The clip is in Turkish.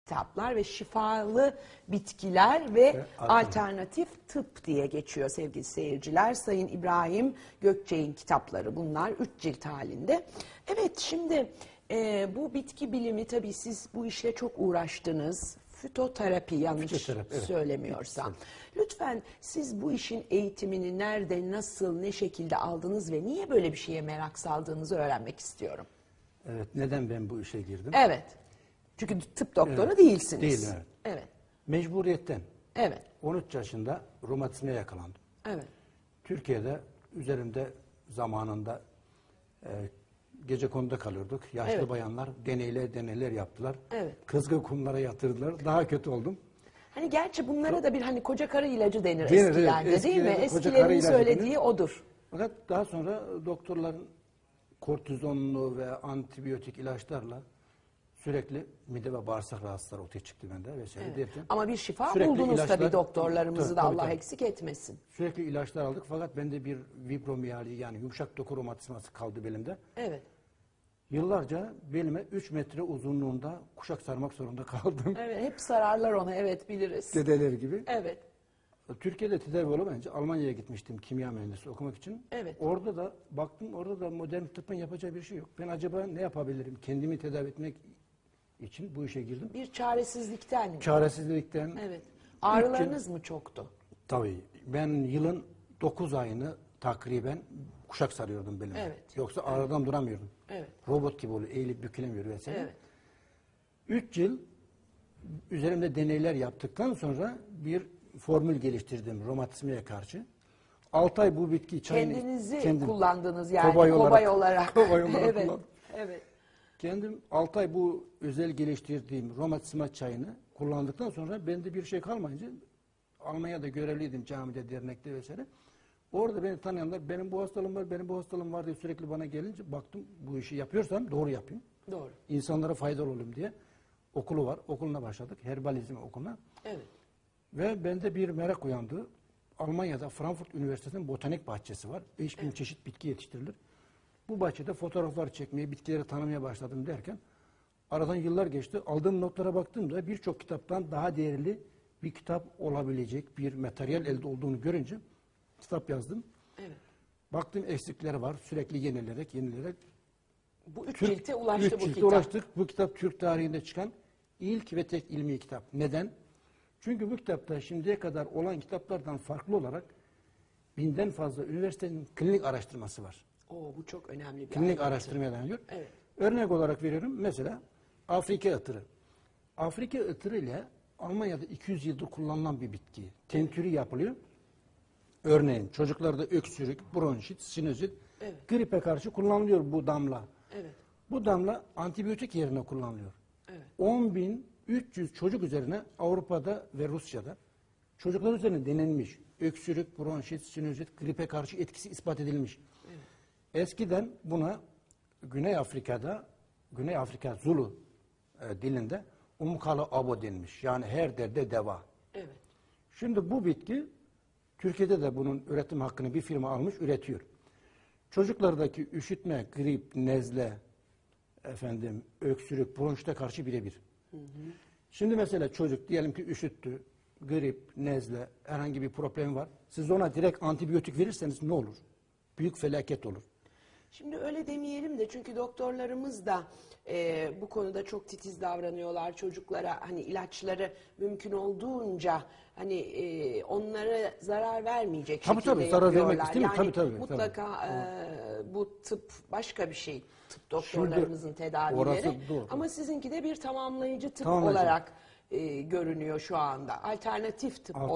kitaplar ve şifalı bitkiler ve alternatif tıp diye geçiyor sevgili seyirciler. Sayın İbrahim Gökçek'in kitapları bunlar 3 cilt halinde. Evet, şimdi bu bitki bilimi, tabii siz bu işle çok uğraştınız. Fütoterapi, yanlış söylemiyorsam. Lütfen siz bu işin eğitimini nerede, nasıl, ne şekilde aldınız ve niye böyle bir şeye merak saldığınızı öğrenmek istiyorum. Evet, neden ben bu işe girdim? Evet. Çünkü tıp doktoru değilsiniz. Değil, evet. Evet. Mecburiyetten. Evet. 13 yaşında romatizmaya yakalandım. Evet. Türkiye'de üzerimde zamanında gecekonduda kalıyorduk. Yaşlı bayanlar deneyler yaptılar. Evet. Kızgın kumlara yatırdılar. Daha kötü oldum. Hani gerçi bunlara da bir hani koca karı ilacı denir Denir, eskilerde, evet, değil mi? eskilerde koca Eskilerin karı ilacı söylediği denir. odur. Fakat daha sonra doktorların kortizonlu ve antibiyotik ilaçlarla sürekli mide ve bağırsak rahatsızları ortaya çıktı bende vesaire derken. Ama bir şifa sürekli buldunuz ilaçlar, tabii, doktorlarımızı da tabii, Allah tabii. eksik etmesin. Sürekli ilaçlar aldık fakat bende bir vibromiyalji, yani yumuşak doku romatizması kaldı belimde. Evet. Yıllarca belime 3 metre uzunluğunda kuşak sarmak zorunda kaldım. Evet, hep sararlar ona, evet, biliriz. Dedeler gibi. Evet. Türkiye'de tedavi olamayınca Almanya'ya gitmiştim kimya mühendisi okumak için. Evet. Orada da baktım, orada da modern tıbbın yapacağı bir şey yok. Ben acaba ne yapabilirim? Kendimi tedavi etmek için bu işe girdim. Bir çaresizlikten mi? Çaresizlikten. Evet. Ağrılarınız mı çoktu? Tabii. Ben yılın 9 ayını takriben kuşak sarıyordum belime. Evet. Yoksa ağrıdan duramıyordum. Evet. Robot gibi oluyor. Eğilip bükülemiyor vesaire. Evet. 3 yıl üzerimde deneyler yaptıktan sonra bir formül geliştirdim romatizmaya karşı. 6 ay bu bitki çayını Kendinizi kullandınız yani kobay olarak. Kobay olarak Evet. kullandım. Evet. Kendim 6 ay bu özel geliştirdiğim romatizma çayını kullandıktan sonra bende bir şey kalmayınca Almanya'da görevliydim, camide, dernekte vesaire. Orada beni tanıyanlar benim bu hastalığım var, benim bu hastalığım var diye sürekli bana gelince baktım bu işi yapıyorsam doğru yapayım. Doğru. İnsanlara faydalı olayım diye okulu var. Okuluna başladık. Herbalizm okuluna. Evet. Ve bende bir merak uyandı. Almanya'da Frankfurt Üniversitesi'nin botanik bahçesi var. 5000 çeşit bitki yetiştirilir. Bu bahçede fotoğraflar çekmeye, bitkileri tanımaya başladım derken aradan yıllar geçti. Aldığım notlara baktığımda birçok kitaptan daha değerli bir kitap olabilecek bir materyal elde olduğunu görünce kitap yazdım. Evet. Baktım eksikleri var. Sürekli yenilerek. Bu 3 cilte ulaştı bu kitap. Ulaştık. Bu kitap Türk tarihinde çıkan ilk ve tek ilmi kitap. Neden? Çünkü bu kitapta şimdiye kadar olan kitaplardan farklı olarak 1000'den fazla üniversitenin klinik araştırması var. Bu çok önemli bir Klinik araştırmaya dayanıyor. Evet. Örnek olarak veriyorum. Mesela Afrika ıtırı. Afrika ıtırı ile Almanya'da 200 yıldır kullanılan bir bitki. Tentürü yapılıyor. Örneğin çocuklarda öksürük, bronşit, sinüzit, gripe karşı kullanılıyor bu damla. Evet. Bu damla antibiyotik yerine kullanılıyor. Evet. 10.300 çocuk üzerine Avrupa'da ve Rusya'da çocuklar üzerine denenmiş. Öksürük, bronşit, sinüzit, gripe karşı etkisi ispat edilmiş. Evet. Eskiden buna Güney Afrika Zulu dilinde umkalı abo denmiş. Yani her derde deva. Evet. Şimdi bu bitki Türkiye'de de bunun üretim hakkını bir firma almış, üretiyor. Çocuklardaki üşütme, grip, nezle, öksürük, bronşite karşı birebir. Şimdi mesela çocuk diyelim ki üşüttü, grip, nezle, herhangi bir problem var. Siz ona direkt antibiyotik verirseniz ne olur? Büyük felaket olur. Şimdi öyle demeyelim de, çünkü doktorlarımız da bu konuda çok titiz davranıyorlar. Çocuklara hani ilaçları mümkün olduğunca hani onlara zarar vermeyecek şekilde zarar yapıyorlar. vermek istemiyor. Yani Tabii. mutlaka bu tıp başka bir şey. Tıp doktorlarımızın tedavileri. Ama sizinki de bir tamamlayıcı tıp olarak görünüyor şu anda. Alternatif tıp olarak.